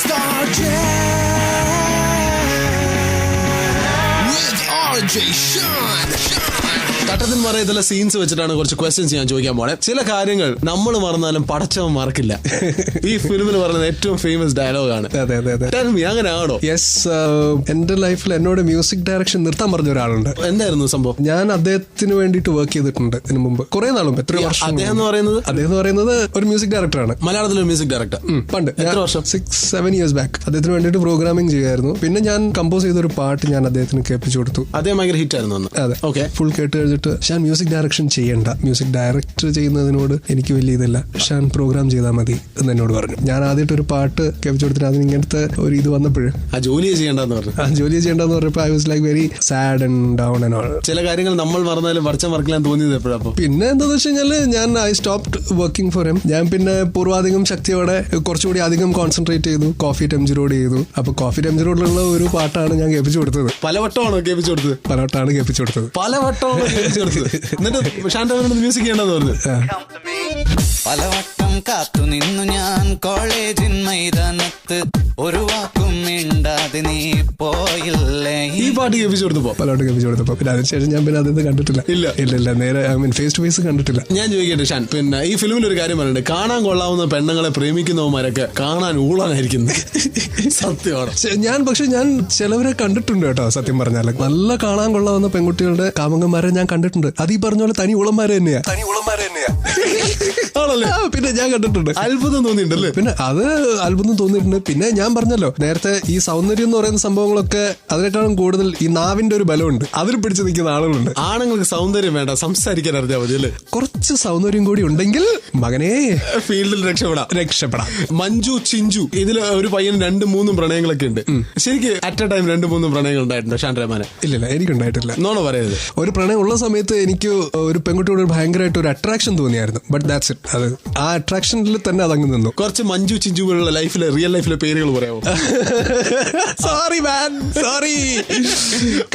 Star Jam with RJ Sean. തട്ടത്തിൻ മറയത്തുള്ള scenes വെച്ചിട്ടാണ് കുറച്ച് ക്വസ്റ്റ്യൻസ് ഞാൻ ചോദിക്കാൻ പോണേ. ചില കാര്യങ്ങൾ നമ്മൾ മറന്നാലും പടച്ചവൻ മറക്കില്ല. ഈ ഫിലിമിൽ പറയുന്ന ഏറ്റവും ഫേമസ് ഡയലോഗാണ്. അങ്ങനെ ആണോ? യെസ്. എന്റെ ലൈഫിൽ എന്നോട് മ്യൂസിക് ഡയറക്ഷൻ നിർത്താൻ പറഞ്ഞ ഒരാളുണ്ട്. എന്തായിരുന്നു സംഭവം? ഞാൻ അദ്ദേഹത്തിന് വേണ്ടിയിട്ട് വർക്ക് ചെയ്തിട്ടുണ്ട് ഇതിനു മുമ്പ് കുറെ നാളും. എത്ര വർഷം? അദ്ദേഹം എന്ന് പറയുന്നത് ഒരു മ്യൂസിക് ഡയറക്ടറാണ്. മലയാളത്തിലെ മ്യൂസിക് ഡയറക്ടർ. പണ്ട് എത്ര വർഷം? 6-7 years ബാക്ക് അദ്ദേഹത്തിന് വേണ്ടിയിട്ട് പ്രോഗ്രാമിംഗ് ചെയ്യായിരുന്നു. പിന്നെ ഞാൻ കമ്പോസ് ചെയ്തൊരു പാട്ട് ഞാൻ അദ്ദേഹത്തിന് കേൾപ്പിച്ചു കൊടുത്തു. അദ്ദേഹം ഭയങ്കര ഹിറ്റ് ആയിരുന്നു. അതെ, ഓക്കെ. ഫുൾ കേട്ട് കഴിഞ്ഞിട്ട് ഷാൻ മ്യൂസിക് ഡയറക്ഷൻ ചെയ്യണ്ട, മ്യൂസിക് ഡയറക്ടർ ചെയ്യുന്നതിനോട് എനിക്ക് വലിയ ഇതല്ല, ഷാൻ പ്രോഗ്രാം ചെയ്താൽ മതി എന്ന് എന്നോട് പറഞ്ഞു. ഞാൻ ആദ്യമായിട്ട് ഒരു പാട്ട് കേൾപ്പിച്ചു കൊടുത്തിട്ട് അതിന് ഇങ്ങനത്തെ ഒരു ഇത് വന്നപ്പോഴും ജോലി ചെയ്യേണ്ടെന്ന് പറഞ്ഞപ്പോൾ I was like very sad and down and all. ചില കാര്യങ്ങൾ നമ്മൾ മറന്നാലും വർഷം മറക്കാൻ തോന്നിയത് എപ്പോഴാണ്? പിന്നെ എന്താണെന്ന് വെച്ച് കഴിഞ്ഞാൽ ഞാൻ I stopped working for him. ഞാൻ പിന്നെ പൂർവാധികം ശക്തിയോടെ കുറച്ചുകൂടി അധികം കോൺസെൻട്രേറ്റ് ചെയ്തു. കോഫി ടെംജ് റോഡ് ചെയ്തു. അപ്പൊ കോഫി ടെംജ് റോഡിലുള്ള ഒരു പാട്ടാണ് ഞാൻ കേൾപ്പിച്ചു കൊടുത്തത്. പലവട്ടമാണോ കേൾപ്പിച്ചു കൊടുത്തത്? പലവട്ടമാണ് കേൾപ്പിച്ചു കൊടുത്തത്. എന്നിട്ട് ഷാൻ്റെ മ്യൂസിക് ചെയ്യണ്ടെന്ന് പറഞ്ഞു. പലവട്ടം കാത്തു നിന്നു ഞാൻ കോളേജിൻ മൈതാനത്ത്, ഒരു വാക്കും മിണ്ടാതെ നീ പോയില്ലേ. ഈ പാട്ട് കേൾപ്പിച്ചു കൊടുത്തപ്പോ പിന്നെ അതിനുശേഷം ഞാൻ പിന്നെ അതൊന്നും കണ്ടിട്ടില്ല. ഇല്ല നേരെ ഫേസ് ടു ഫേസ് കണ്ടിട്ടില്ല. ഞാൻ ചോദിക്കട്ടെ ഷാൻ, പിന്നെ ഈ ഫിലിമിൽ ഒരു കാര്യം പറയുന്നുണ്ട്, കാണാൻ കൊള്ളാവുന്ന പെണ്ണുങ്ങളെ പ്രേമിക്കുന്നവന്മാരൊക്കെ കാണാൻ ഊളാനായിരിക്കുന്നു. സത്യമാണ്. ഞാൻ ചിലവരെ കണ്ടിട്ടുണ്ട് കേട്ടോ. സത്യം പറഞ്ഞാൽ നല്ല കാണാൻ കൊള്ളാവുന്ന പെൺകുട്ടികളുടെ കാമങ്ങന്മാരെ ഞാൻ കണ്ടിട്ടുണ്ട്. അത് ഈ പറഞ്ഞ പോലെ തനി ഉളന്മാരെ തന്നെയാ. ആണല്ലേ? പിന്നെ ഞാൻ കണ്ടിട്ടുണ്ട്. അത്ഭുതം തോന്നിയിട്ടുണ്ടല്ലേ? പിന്നെ അത് അത്ഭുതം തോന്നിയിട്ടുണ്ട്. പിന്നെ ഞാൻ പറഞ്ഞല്ലോ നേരത്തെ, ഈ സൗന്ദര്യം എന്ന് പറയുന്ന സംഭവങ്ങളൊക്കെ അതിനേക്കാളും കൂടുതൽ ഈ നാവിന്റെ ഒരു ബലമുണ്ട്, അതിൽ പിടിച്ചു നിൽക്കുന്ന ആളുകളുണ്ട്. ആണുങ്ങൾക്ക് സൗന്ദര്യം വേണ്ട, സംസാരിക്കാൻ അറിഞ്ഞാൽ മതി അല്ലേ? കുറച്ച് സൗന്ദര്യം കൂടി ഉണ്ടെങ്കിൽ മകനെ ഫീൽഡിൽ രക്ഷപ്പെടാം. മഞ്ജു ചിഞ്ചു, ഇതിൽ ഒരു പയ്യന് 2-3 പ്രണയങ്ങളൊക്കെ ഉണ്ട്. ശരിക്ക് അറ്റ് എ ടൈം 2-3 പ്രണയങ്ങൾ ഉണ്ടായിട്ടുണ്ട് ഷാൻ റഹ്മാന്? ഇല്ല, എനിക്കുണ്ടായിട്ടില്ല. നോണ പറയരുത്. ഒരു പ്രണയം ഉള്ള സമയത്ത് എനിക്ക് ഒരു പെൺകുട്ടിയോട് ഭയങ്കരമായിട്ട് ഒരു അട്രാക്ഷൻ തോന്നിയായിരുന്നു. But that's it. അത് ആ അട്രാക്ഷനിൽ തന്നെ അതങ്ങ് നിന്നു. കുറച്ച് മഞ്ജു ചിഞ്ചുകളുടെ റിയൽ ലൈഫിലെ പേരുകൾ പറയാമോ? സോറി മാൻ, സോറി.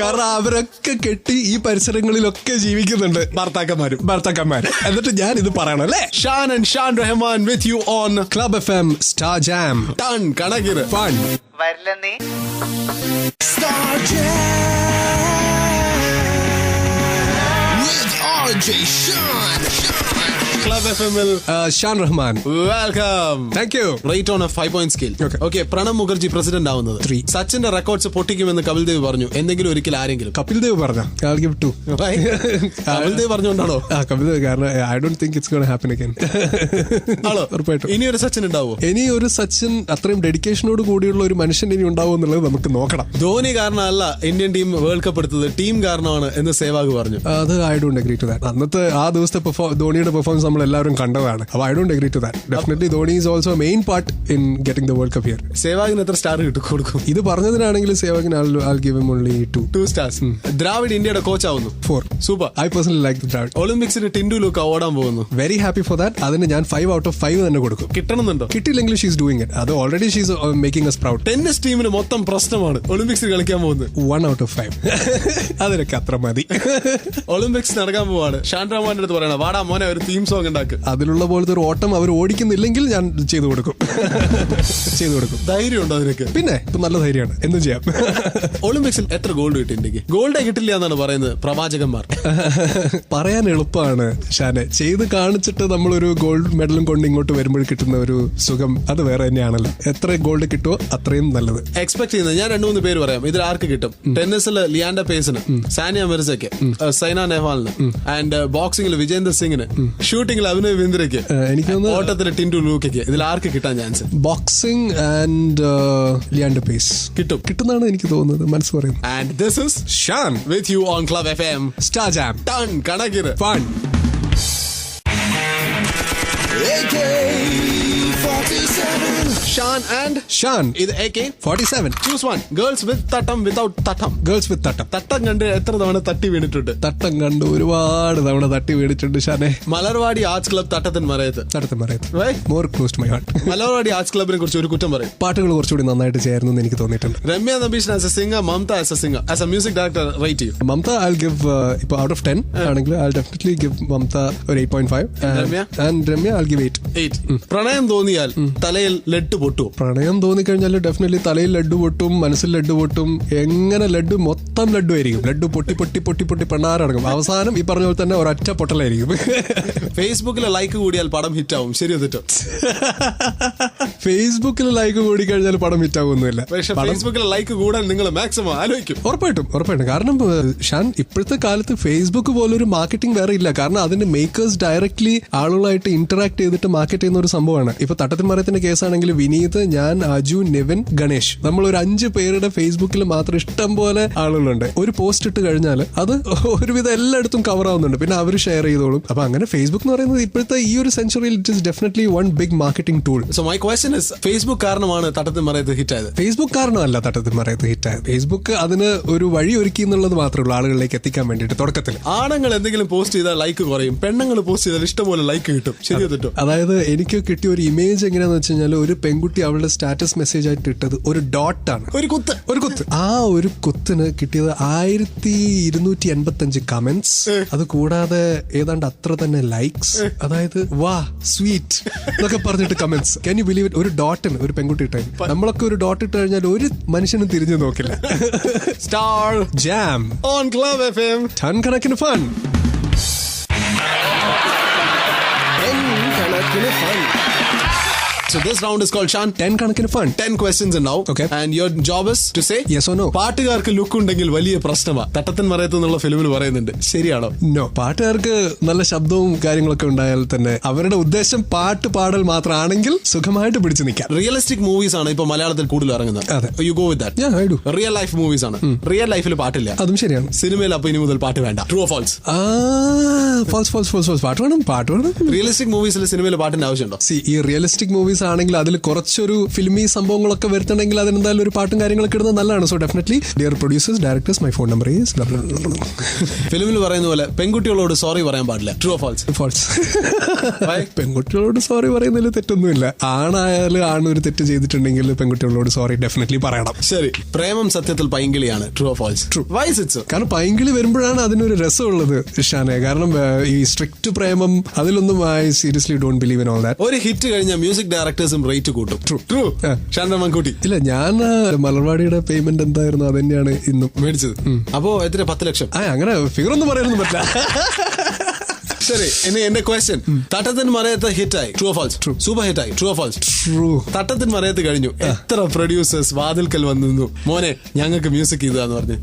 കാരണം അവരൊക്കെ കെട്ടി ഈ പരിസരങ്ങളിലൊക്കെ ജീവിക്കുന്നുണ്ട്, ഭർത്താക്കന്മാരും. എന്നിട്ട് ഞാൻ ഇത് പറയണം അല്ലേ? Shan and Shan Rahman with you on club FM star jam. Ton കണക്കിന് ഫൺ. വരില്ല നീ Star Jam with RJ Sean. Club FM Shan Rahman, welcome. Thank you. Rate on a 5-point scale. Okay. Pranab Mukherjee president ആവുന്നത് 3. സച്ചിന്റെ റെക്കോർഡ്സ് പൊട്ടിക്കുമെന്ന് കപിൽ ദേവ് പറഞ്ഞു. എന്തെങ്കിലും ഒരിക്കൽ ആരെങ്കിലും? കപിൽ ദേവ് പറഞ്ഞ കപിൽ ദേവ് പറഞ്ഞുകൊണ്ടാണോ? കപിൽ ദേവ്. കാരണം I don't think it's gonna happen again. ഉറപ്പായിട്ടും ഇനി ഒരു സച്ചിൻ ഉണ്ടാവോ? ഇനി ഒരു സച്ചിൻ അത്രയും ഡെഡിക്കേഷനോട് കൂടിയുള്ള ഒരു മനുഷ്യൻ ഇനി ഉണ്ടാവും എന്നുള്ളത് നമുക്ക് നോക്കണം. ധോണി കാരണമല്ല ഇന്ത്യൻ ടീം വേൾഡ് കപ്പ് എടുത്തത്, ടീം കാരണമാണ് എന്ന് സേവാഗ് പറഞ്ഞു. അത് I don't agree to that. അന്നത്തെ ആ ദിവസത്തെ ധോണിയുടെ പെർഫോമൻസ് നമ്മൾ എല്ലാവരും കണ്ടതാണ്. അപ്പൊ I don't agree to that. Definitely Dhoni is also main part in getting the world cup here. സേവാഗിന് എത്ര സ്റ്റാർ കൊടുക്കും? ഇത് പറഞ്ഞതിനാണെങ്കിൽ സേവാഗിന് I'll give him only 2 stars. Dravid ഇന്ത്യയുടെ കോച്ച് ആവുന്നു. 4. Super. I personally like Dravid. ഒളിമ്പിക്സിന് Tindu ലൂക്ക ഓടാൻ പോകുന്നു. Very happy for that. അതിന് ഞാൻ 5 out of 5 തന്നെ കൊടുക്കും. കിട്ടണമെന്നുണ്ടോ? കിട്ടിയില്ലെങ്കിൽ ഷീസ് ഡൂയിങ് ഇറ്റ്. അത് already she's making us proud. Tennis ടീമിന് മൊത്തം പ്രശ്നമാണ് ഒളിമ്പിക്സിൽ കളിക്കാൻ പോകുന്നത്. 1 out of 5. അതിനൊക്കെ അത്ര മതി. ഒളിമ്പിക്സ് നടക്കാൻ പോവാണ്. ഷാൻ റഹ്മാന്റെ അടുത്ത് പറയണം, വാടാ മോനെ ഒരു തീം സോങ് ഉണ്ടാക്ക്. അതിലുള്ള പോലത്തെ ഒരു ഓട്ടം അവർ ഓടിക്കുന്നില്ലെങ്കിൽ ഞാൻ ചെയ്തു കൊടുക്കും. ധൈര്യം ഉണ്ടോ അതിനൊക്കെ? പിന്നെ ഇപ്പൊ നല്ല ധൈര്യമാണ്, എന്തും ചെയ്യാം. ഒളിമ്പിക്സിൽ എത്ര ഗോൾഡ് കിട്ടി ഇന്ത്യക്ക്? ഗോൾഡേ കിട്ടില്ല എന്നാണ് പറയുന്നത് പ്രവാചകന്മാർ. പറയാൻ എളുപ്പമാണ് ഷാനെ, ചെയ്ത് കാണിച്ചിട്ട് നമ്മളൊരു ഗോൾഡ് മെഡലും കൊണ്ട് ഇങ്ങോട്ട് വരുമ്പോൾ കിട്ടുന്ന ഒരു സുഖം അത് വേറെ തന്നെയാണല്ലോ. എത്ര ഗോൾഡ് കിട്ടുമോ അത്രയും നല്ലത്. എക്സ്പെക്ട് ചെയ്യുന്നത് ഞാൻ 2-3 പേര് പറയാം. ഇതിൽ ആർക്ക് കിട്ടും? ടെന്നീസിൽ ലിയാൻഡർ പേസിന്, സാനിയ മിർസയ്ക്ക്, സൈന നെഹ്വാലിന്, ആൻഡ് ബോക്സിംഗിൽ വിജേന്ദർ സിംഗിന്, ഷൂട്ടിംഗിൽ അഭിനവ് ബിന്ദ്രയ്ക്ക്, എനിക്ക് ഓട്ടത്തിൽ ടിൻഡു ലൂക്കയ്ക്ക്. ഇതിൽ ആർക്ക് കിട്ടാൻ chance? Boxing and Leander Paes കിട്ടുന്നതാണ് എനിക്ക് തോന്നുന്നത്, മനസ്സ് പറയുന്നത്. And this is Shan with you on club FM star jam. Ton കണക്കിന് ഫൺ. Shan and Shan. ഇത് AK-47. Choose one. Girls with തട്ടം, without തട്ടം. Girls with തട്ടം. തട്ടം കണ്ട് എത്ര തവണ തട്ടി വീണിട്ടുണ്ട്? തട്ടം കണ്ട് ഒരുപാട് തവണ തട്ടി വീണിട്ടുണ്ട് ഷാനെ. Malarvadi arts club Thattathin Marayathu. More close to my heart. Malarvadi arts ക്ലബിനെ കുറിച്ച് ഒരു കുറ്റം പറയും. പാട്ടുകൾ കുറച്ചുകൂടി നന്നായിട്ട് ചെയ്യായിരുന്നു എന്ന് എനിക്ക് തോന്നിയിട്ടുണ്ട്. Ramya Nambeesan as a singer, Mamta as a singer, as a music director rate ചെയ്യും. മമത I'll give ഇപ്പൊ out of 10 ആണെങ്കിൽ I'll definitely give മമത ഒരു 8.5 and രമ്യ I'll give 8. പ്രണയം തോന്നിയാൽ തലയിൽ ലെഡ് പൊട്ടുവോ? പ്രണയം തോന്നിക്കഴിഞ്ഞാൽ ഡെഫിനറ്റ്ലി തലയിൽ ലഡ്ഡു പൊട്ടും, മനസ്സിൽ ലഡ്ഡു പൊട്ടും. എങ്ങനെ ലഡ്ഡു മൊത്തം ലഡ്ഡു ആയിരിക്കും. ലഡ്ഡു പൊട്ടി പൊട്ടി പൊട്ടി പൊട്ടി പെണ്ണാറടങ്ങും. അവസാനം ഈ പറഞ്ഞ പോലെ തന്നെ ഒരൊറ്റ പൊട്ടലായിരിക്കും. ഫേസ്ബുക്കിലെ ലൈക്ക് കൂടിയാൽ പടം ഹിറ്റ് ആവും. ശരിയോ തെറ്റോ? ഫേസ്ബുക്കിൽ ലൈക്ക് കൂടി കഴിഞ്ഞാൽ പടം ഹിറ്റ് ആവുന്നില്ല. പക്ഷെ ഫേസ്ബുക്കിലെ ലൈക്ക് കൂടാൻ നിങ്ങൾ മാക്സിമം ആലോചിക്കും. ഉറപ്പായിട്ടും. കാരണം ഷാൻ, ഇപ്പോഴത്തെ കാലത്ത് ഫേസ്ബുക്ക് പോലൊരു മാർക്കറ്റിംഗ് വേറെ ഇല്ല. കാരണം അതിന്റെ മേക്കേഴ്സ് ഡയറക്ട്ലി ആളുകളായിട്ട് ഇന്ററാക്ട് ചെയ്തിട്ട് മാർക്കറ്റ് ചെയ്യുന്ന ഒരു സംഭവമാണ്. ഇപ്പൊ തട്ടത്തിൻ മറയത്തിന്റെ കേസാണെങ്കിൽ വിനീത്, ഞാൻ, അജു, നിവിൻ, ഗണേഷ്, നമ്മൾ ഒരു 5 പേരുടെ ഫേസ്ബുക്കിൽ മാത്രം ഇഷ്ടം പോലെ ആളുകളുണ്ട്. ഒരു പോസ്റ്റ് ഇട്ട് കഴിഞ്ഞാൽ അത് ഒരുവിധം എല്ലായിടത്തും കവർ ആവുന്നുണ്ട്. പിന്നെ അവർ ഷെയർ ചെയ്തോളും. അപ്പൊ അങ്ങനെ ഫേസ്ബുക്ക് എന്ന് പറയുന്നത് ഇപ്പോഴത്തെ ഈ ഒരു സെഞ്ചുറിയിൽ it is definitely one big marketing tool. So my question is, Facebook കാരണമാണ് തട്ടത്തിൻ മറയത്ത് ഹിറ്റ് ആയത്? ഫേസ്ബുക്ക് കാരണമല്ല തട്ടത്തിൻ മറയത്ത് ഹിറ്റ് ആയത്. ഫേസ്ബുക്ക് അതിന് ഒരു വഴി ഒരുക്കി എന്നുള്ളത് മാത്രമേ ഉള്ളൂ, ആളുകളിലേക്ക് എത്തിക്കാൻ വേണ്ടിയിട്ട്. തുടക്കത്തിൽ ആണുങ്ങൾ എന്തെങ്കിലും പോസ്റ്റ് ചെയ്താൽ ലൈക്ക് കുറയും, പെണ്ണുങ്ങൾ പോസ്റ്റ് ചെയ്താൽ ഇഷ്ടംപോലെ ലൈക്ക് കിട്ടും. ശരിയോ തെറ്റോ? അതായത് എനിക്ക് കിട്ടിയ ഒരു ഇമേജ് എങ്ങനെയാന്ന് വെച്ച് കഴിഞ്ഞാൽ, ഒരു പെൺകുട്ടി അവളുടെ സ്റ്റാറ്റസ് മെസ്സേജ് ആയിട്ട് ഇട്ടത് ഒരു ഡോട്ടാണ്, ഒരു കുത്ത്. ആ ഒരു കുത്തിന് കിട്ടിയത് 1285 കമന്റ്സ്. അത് കൂടാതെ ഏതാണ്ട് അത്ര തന്നെ ലൈക്സ്. അതായത് വാ സ്വീറ്റ് എന്നൊക്കെ പറഞ്ഞിട്ട് comments. Can you believe it? ഒരു ഡോട്ടിന് ഒരു പെൺകുട്ടി ഇട്ട. നമ്മളൊക്കെ ഒരു ഡോട്ട് ഇട്ട് കഴിഞ്ഞാൽ ഒരു മനുഷ്യനും തിരിഞ്ഞു നോക്കില്ല. Star jam on club FM. Ton കണക്കിന് fun. So this round is called Shan 10 കണക്കിന് fun. 10 questions and now. Okay. And your job is to say yes or no. പാട്ടുകാർക്ക് ലുക്ക് ഉണ്ടെങ്കിൽ വലിയ പ്രശ്നമാ. തട്ടത്തിൻ മറയത്ത് എന്നുള്ള ഫിലിമിൽ പറയുന്നുണ്ട്. ശരിയാണോ? നോ. പാട്ടുകാർക്ക് നല്ല ശബ്ദവും കാര്യങ്ങളൊക്കെ ഉണ്ടായാൽ തന്നെ അവരുടെ ഉദ്ദേശം പാട്ട് പാടൽ മാത്രമാണെങ്കിൽ സുഖമായിട്ട് പിടിച്ചു നിൽക്കാം. റിയലിസ്റ്റിക് മൂവീസ് ആണ് ഇപ്പൊ മലയാളത്തിൽ കൂടുതൽ ഇറങ്ങുന്നത്. അതെ. You go with that. Yeah, I do. Real life movies ആണ്. റിയൽ ലൈഫിൽ പാട്ടില്ല. അതും ശരിയാണ്. സിനിമയിൽ അപ്പൊ ഇനി മുതൽ പാട്ട് വേണ്ട. True or false? ഫാൾസ്. പാട്ട് വേണം. റിയലിസ്റ്റിക് മൂവീസിൽ സിനിമയിൽ പാട്ടിന്റെ ആവശ്യമുണ്ടോ? ഈ റിയലിസ്റ്റിക് മൂവീസ് ആണെങ്കിൽ അതിൽ കുറച്ചൊരു ഫിലിമി സംഭവങ്ങളൊക്കെ വരുത്തണമെങ്കിൽ അതിനെന്തായാലും ഒരു പാട്ടും കാര്യങ്ങളൊക്കെ ഇടുന്നത് നല്ലതാണ്. So definitely dear producers, directors, my phone number is. ഫിലിമിൽ പറയുന്ന പോലെ പെൺകുട്ടികളോട് സോറി പറയാൻ പാടില്ല. True or false? ഫാൾസ്. പെൺകുട്ടികളോട് സോറി പറയുന്നതിൽ തെറ്റൊന്നുമില്ല. ആണായാലും ആണൊരു തെറ്റ് ചെയ്തിട്ടുണ്ടെങ്കിൽ പെൺകുട്ടികളോട് സോറി ഡെഫിനറ്റ്ലി പറയണം. ശരി. പ്രേമം സത്യത്തിൽ പൈങ്കിളിയാണ്. True or false? True. Why is it so? കാരണം പൈങ്കിളി വരുമ്പോഴാണ് അതിനൊരു രസമുള്ളത് ഷാനെ. കാരണം ഈ സ്ട്രിക്റ്റ് പ്രേമം അതിലൊന്നും I seriously don't believe in all that. ഒരു ഹിറ്റ് കഴിഞ്ഞ മ്യൂസിക് ഡയറക്ടേഴ്സും റേറ്റ് കൂട്ടും. ട്രൂ. ഷാൻറമൻകുട്ടി ഇല്ല, ഞാൻ മലർവാടിയുടെ പേയ്മെന്റ് എന്തായിരുന്നു അത് തന്നെയാണ് ഇന്നും മേടിച്ചത്. അപ്പോ എത്ര? 10 ലക്ഷം. അങ്ങനെ ഫിഗർ ഒന്നും പറയാനൊന്നും പറ്റില്ല. ശരി. ഇനി എന്റെ ക്വസ്റ്റ്യൻ, തട്ടത്തിൻ മറയത്ത് ഹിറ്റായി. True or false? True. Super ഹിറ്റായി. True or false? True. Thattathin Marayathu കഴിഞ്ഞു. എത്ര പ്രൊഡ്യൂസേഴ്സ് വാതിൽക്കൽ വന്നു, മോനെ ഞങ്ങൾക്ക് മ്യൂസിക് ചെയ്താന്ന് പറഞ്ഞു.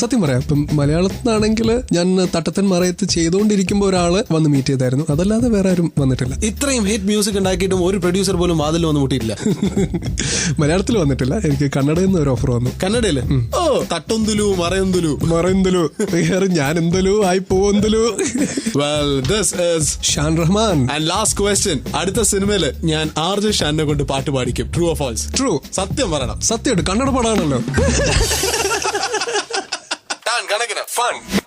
സത്യം പറയാം. ഇപ്പം മലയാളത്തിനാണെങ്കിൽ ഞാൻ തട്ടത്തിൻ മറയത്ത് ചെയ്തുകൊണ്ടിരിക്കുമ്പോൾ ഒരാള് വന്ന് മീറ്റ് ചെയ്തായിരുന്നു. അതല്ലാതെ വേറെ ആരും വന്നിട്ടില്ല. ഇത്രയും ഹിറ്റ് മ്യൂസിക് ഉണ്ടാക്കിയിട്ടും ഒരു പ്രൊഡ്യൂസർ പോലും വാതിൽ വന്ന് മുട്ടിയിട്ടില്ല. മലയാളത്തിൽ വന്നിട്ടില്ല. എനിക്ക് കന്നഡയിൽ നിന്ന് ഒരു ഓഫർ വന്നു. കന്നഡയില്? ഓ, തട്ടൊന്തുലു മറയൊന്തുലു ഞാൻ എന്തൊരു ആയി പോവൊന്തുലു. This is Shaan Rahman. And last question, അടുത്ത സിനിമയില് ഞാൻ RJ ഷാനിനെ കൊണ്ട് പാട്ട് പാടിക്കും. True or false? ട്രൂ. സത്യം പറയണം. സത്യമായിട്ട് കന്നഡ പാടാണല്ലോ. കണക്കിന് ഫൺ.